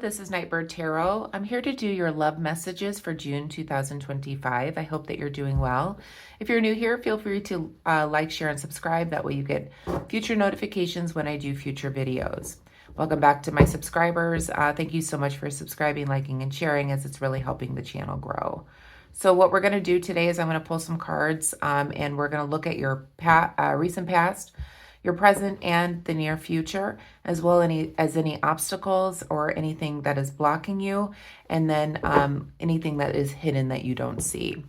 this is Nightbird Tarot. I'm here to do your love messages for June 2025. I hope that you're doing well. If you're new here, feel free to like, share, and subscribe. That way you get future notifications when I do future videos. Welcome back to my subscribers. Thank you so much for subscribing, liking, and sharing, as it's really helping the channel grow. So what we're going to do today is I'm going to pull some cards and we're going to look at your recent past, your present, and the near future, as well as any obstacles or anything that is blocking you, and then anything that is hidden that you don't see.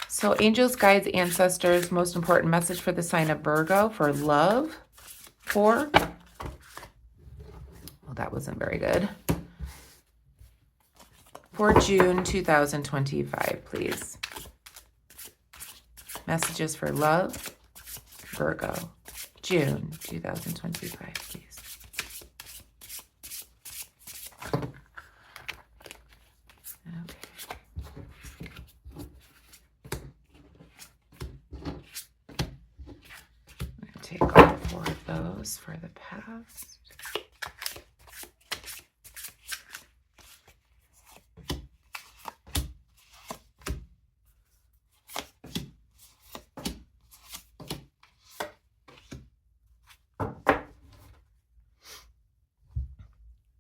So angels, guides, ancestors, most important message for the sign of Virgo for love for, well, that wasn't very good, for June 2025, please. Messages for love, Virgo, June 2025, please. Okay. I'm going to take all four of those for the past.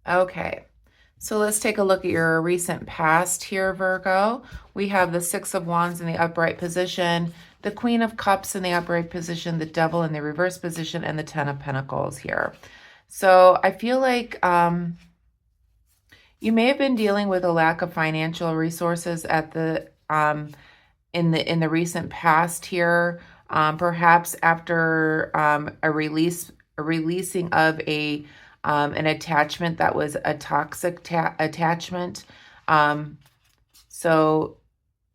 Okay, so let's take a look at your recent past here, Virgo. We have the Six of Wands in the upright position, the Queen of Cups in the upright position, the Devil in the reverse position, and the Ten of Pentacles here. So I feel like you may have been dealing with a lack of financial resources at the in the recent past here. Perhaps after a releasing of an attachment that was a toxic attachment. So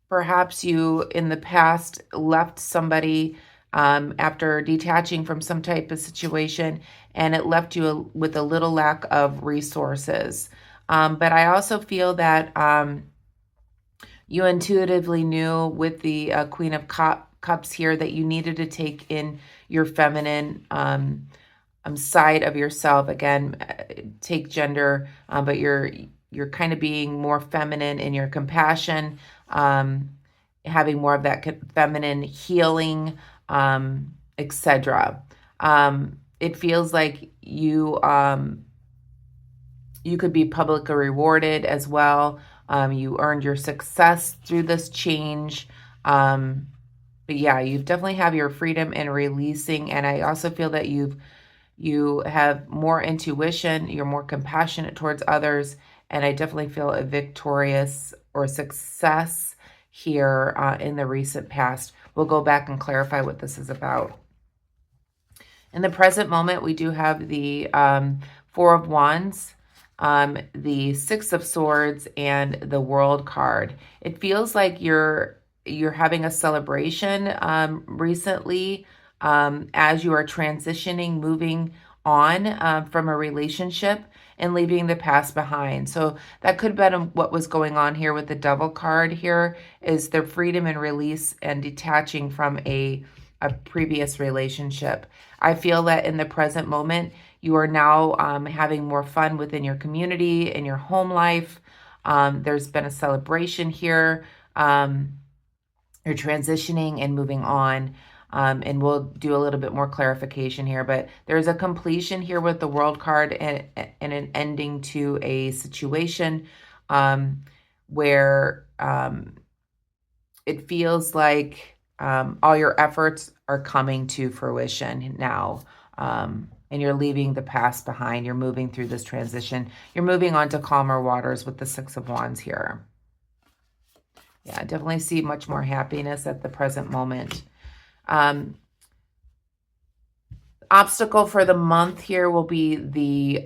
perhaps you in the past left somebody after detaching from some type of situation, and it left you with a little lack of resources. But I also feel that you intuitively knew with the Queen of Cups here that you needed to take in your feminine side of yourself. Again, take gender, but you're kind of being more feminine in your compassion, having more of that feminine healing, etc. It feels like you could be publicly rewarded as well. You earned your success through this change. But yeah, you definitely have your freedom in releasing, and I also feel that you have more intuition, you're more compassionate towards others, and I definitely feel a victorious or success here in the recent past. We'll go back and clarify what this is about. In the present moment, we do have the Four of Wands, the Six of Swords, and the World card. It feels like you're having a celebration recently, as you are transitioning, moving on from a relationship and leaving the past behind. So that could have been what was going on here with the Devil card here, is the freedom and release and detaching from a previous relationship. I feel that in the present moment, you are now having more fun within your community, in your home life. There's been a celebration here. You're transitioning and moving on. And we'll do a little bit more clarification here, but there's a completion here with the World card and an ending to a situation where it feels like all your efforts are coming to fruition now, and you're leaving the past behind. You're moving through this transition. You're moving on to calmer waters with the Six of Wands here. Yeah, I definitely see much more happiness at the present moment. Obstacle for the month here will be the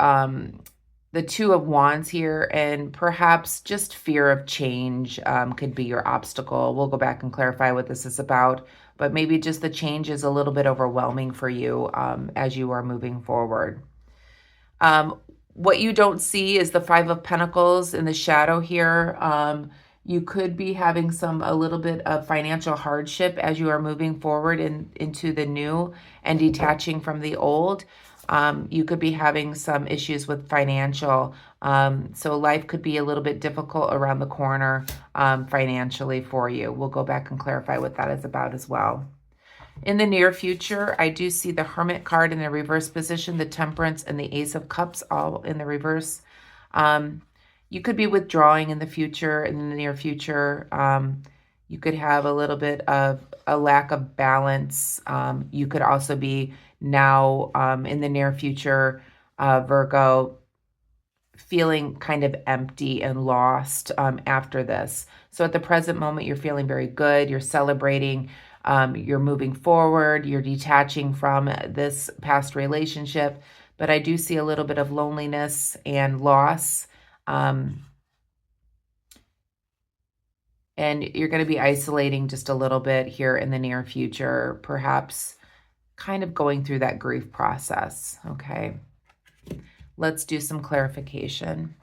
Two of Wands here, and perhaps just fear of change could be your obstacle. We'll go back and clarify what this is about, but maybe just the change is a little bit overwhelming for you as you are moving forward. What you don't see is the Five of Pentacles in the shadow here. You could be having a little bit of financial hardship as you are moving forward into the new and detaching from the old. You could be having some issues with financial. So life could be a little bit difficult around the corner financially for you. We'll go back and clarify what that is about as well. In the near future, I do see the Hermit card in the reverse position, the Temperance, and the Ace of Cups all in the reverse. You could be withdrawing in the future, in the near future. You could have a little bit of a lack of balance. You could also be now in the near future, Virgo, feeling kind of empty and lost after this. So at the present moment, you're feeling very good. You're celebrating. You're moving forward. You're detaching from this past relationship. But I do see a little bit of loneliness and loss. And you're going to be isolating just a little bit here in the near future, perhaps kind of going through that grief process, okay? Let's do some clarification.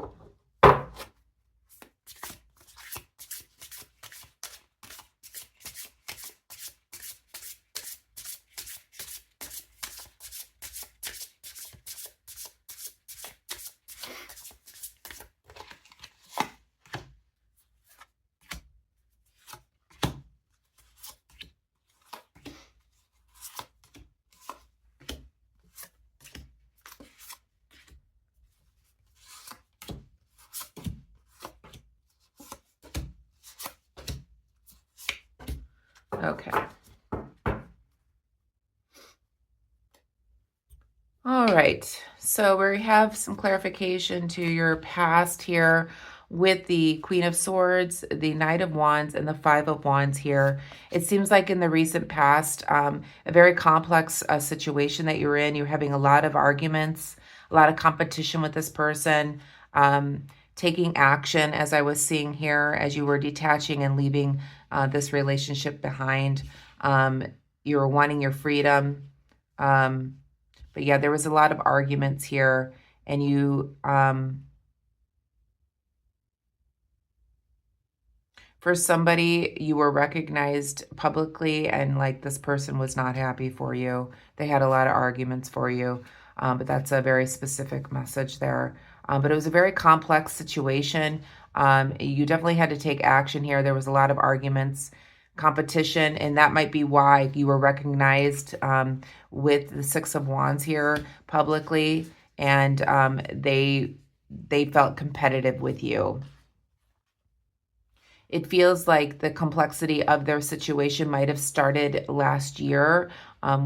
Okay. All right. So we have some clarification to your past here with the Queen of Swords, the Knight of Wands, and the Five of Wands here. It seems like in the recent past, a very complex situation that you're in. You're having a lot of arguments, a lot of competition with this person, taking action, as I was seeing here, as you were detaching and leaving this relationship behind. You were wanting your freedom. But yeah, there was a lot of arguments here, and you, for somebody, you were recognized publicly, and like this person was not happy for you. They had a lot of arguments for you, but that's a very specific message there. But it was a very complex situation. You definitely had to take action here. There was a lot of arguments, competition, and that might be why you were recognized with the Six of Wands here publicly, and they felt competitive with you. It feels like the complexity of their situation might have started last year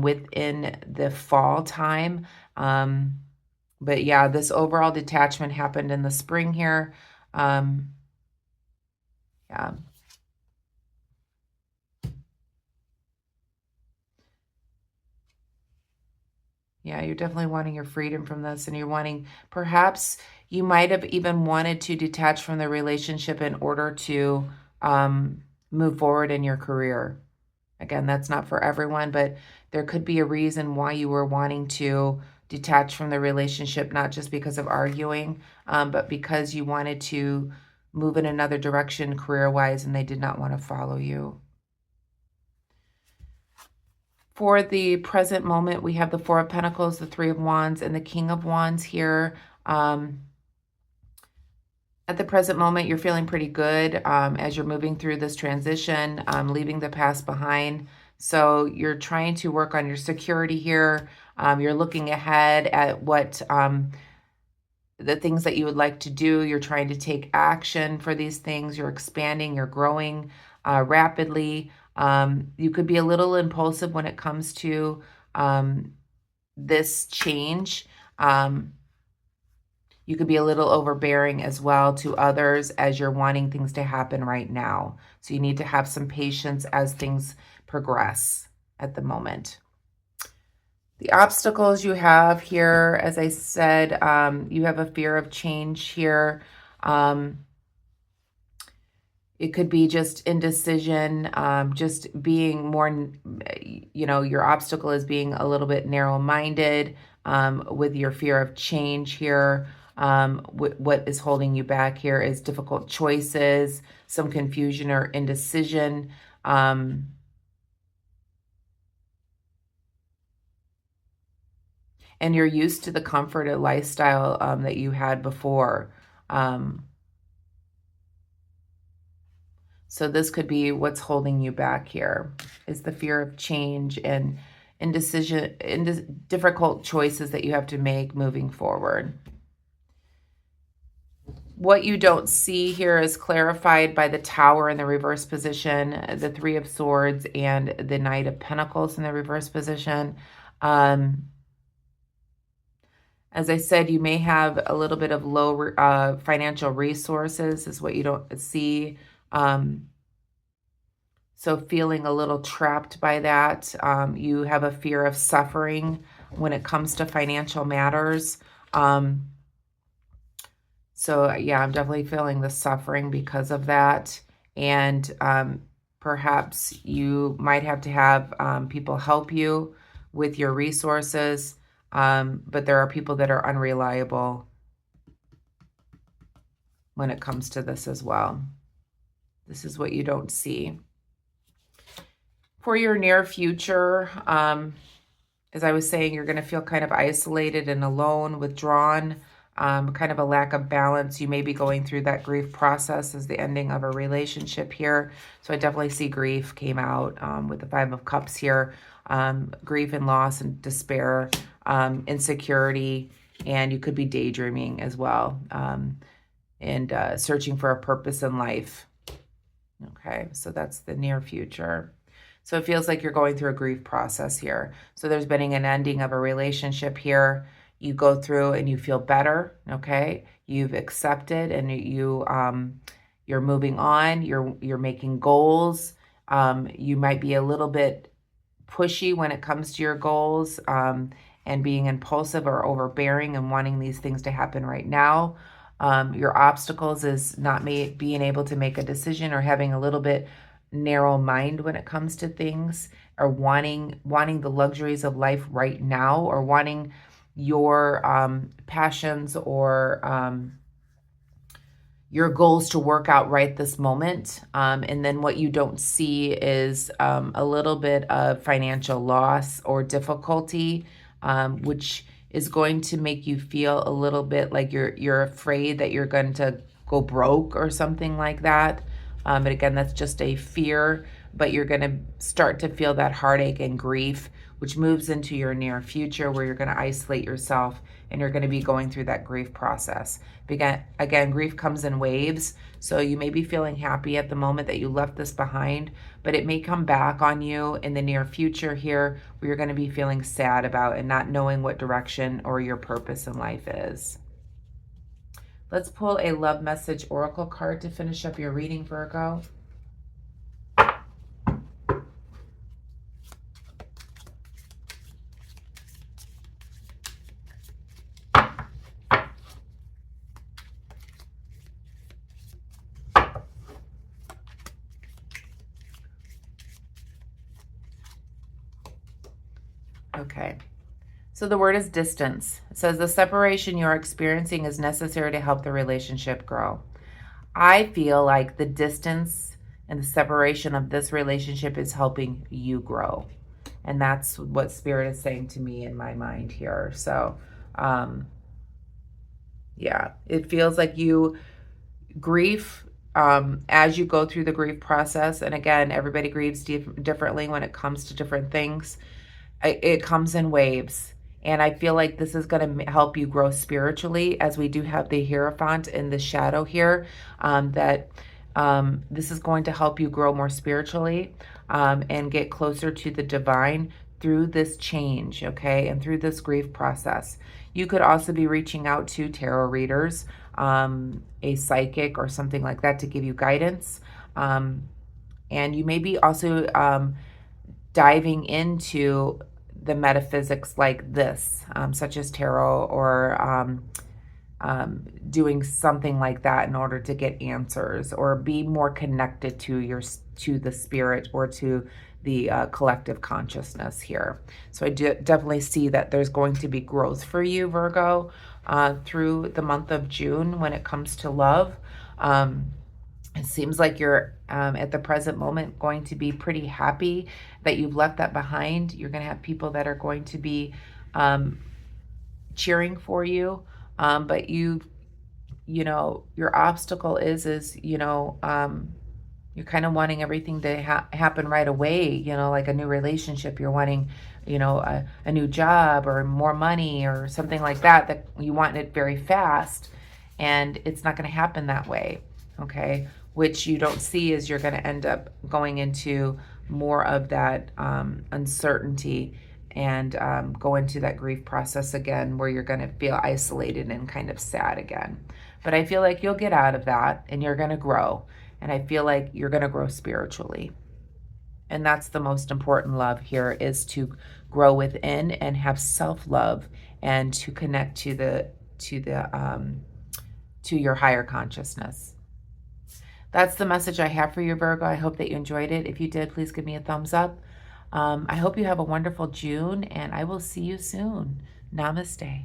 within the fall time. But yeah, this overall detachment happened in the spring here. Yeah. Yeah, you're definitely wanting your freedom from this, and you're wanting, perhaps you might have even wanted to detach from the relationship in order to move forward in your career. Again, that's not for everyone, but there could be a reason why you were wanting to detach from the relationship, not just because of arguing, but because you wanted to move in another direction career-wise, and they did not want to follow you. For the present moment, we have the Four of Pentacles, the Three of Wands, and the King of Wands here. At the present moment, you're feeling pretty good as you're moving through this transition, leaving the past behind. So you're trying to work on your security here. You're looking ahead at what the things that you would like to do. You're trying to take action for these things. You're expanding, you're growing rapidly. You could be a little impulsive when it comes to this change. You could be a little overbearing as well to others as you're wanting things to happen right now. So you need to have some patience as things progress at the moment. The obstacles you have here, as I said, you have a fear of change here. It could be just indecision, just being more, your obstacle is being a little bit narrow-minded with your fear of change here. What is holding you back here is difficult choices, some confusion or indecision. and you're used to the comfort of lifestyle that you had before. So this could be what's holding you back here, is the fear of change and indecision, difficult choices that you have to make moving forward. What you don't see here is clarified by the Tower in the reverse position, the Three of Swords, and the Knight of Pentacles in the reverse position. As I said, you may have a little bit of low financial resources is what you don't see. So feeling a little trapped by that. You have a fear of suffering when it comes to financial matters. So yeah, I'm definitely feeling the suffering because of that. And perhaps you might have to have people help you with your resources. But there are people that are unreliable when it comes to this as well. This is what you don't see. For your near future, as I was saying, you're going to feel kind of isolated and alone, withdrawn, kind of a lack of balance. You may be going through that grief process as the ending of a relationship here. So I definitely see grief came out with the Five of Cups here. Grief and loss and despair, insecurity, and you could be daydreaming as well, and searching for a purpose in life. Okay, so that's the near future. So it feels like you're going through a grief process here. So there's been an ending of a relationship here. You go through and you feel better, okay? You've accepted and you're moving on. You're making goals. You might be a little bit pushy when it comes to your goals, and being impulsive or overbearing and wanting these things to happen right now. Your obstacles is not being able to make a decision or having a little bit narrow mind when it comes to things, or wanting the luxuries of life right now, or wanting your passions or your goals to work out right this moment. And then what you don't see is a little bit of financial loss or difficulty, which is going to make you feel a little bit like you're afraid that you're going to go broke or something like that. But again, that's just a fear, but you're going to start to feel that heartache and grief, which moves into your near future where you're going to isolate yourself and you're going to be going through that grief process. Again, grief comes in waves, so you may be feeling happy at the moment that you left this behind, but it may come back on you in the near future here where you're going to be feeling sad about and not knowing what direction or your purpose in life is. Let's pull a love message oracle card to finish up your reading, Virgo. Okay. So the word is distance. It says the separation you're experiencing is necessary to help the relationship grow. I feel like the distance and the separation of this relationship is helping you grow. And that's what Spirit is saying to me in my mind here. So, yeah, it feels like grief, as you go through the grief process. And again, everybody grieves differently when it comes to different things. It comes in waves. And I feel like this is going to help you grow spiritually, as we do have the Hierophant in the shadow here, this is going to help you grow more spiritually, and get closer to the divine through this change, okay, and through this grief process. You could also be reaching out to tarot readers, a psychic or something like that to give you guidance. And you may be also diving into the metaphysics like this, such as tarot, or doing something like that in order to get answers or be more connected to the spirit or to the collective consciousness here. So I definitely see that there's going to be growth for you, Virgo, through the month of June when it comes to love. It seems like you're at the present moment going to be pretty happy that you've left that behind. You're going to have people that are going to be cheering for you. But your obstacle is, you're kind of wanting everything to happen right away, like a new relationship. You're wanting, a new job or more money or something like that, that you want it very fast. And it's not going to happen that way. Okay. Which you don't see is you're going to end up going into more of that uncertainty and go into that grief process again, where you're going to feel isolated and kind of sad again. But I feel like you'll get out of that and you're going to grow. And I feel like you're going to grow spiritually. And that's the most important love here, is to grow within and have self-love and to connect to your higher consciousness. That's the message I have for you, Virgo. I hope that you enjoyed it. If you did, please give me a thumbs up. I hope you have a wonderful June, and I will see you soon. Namaste.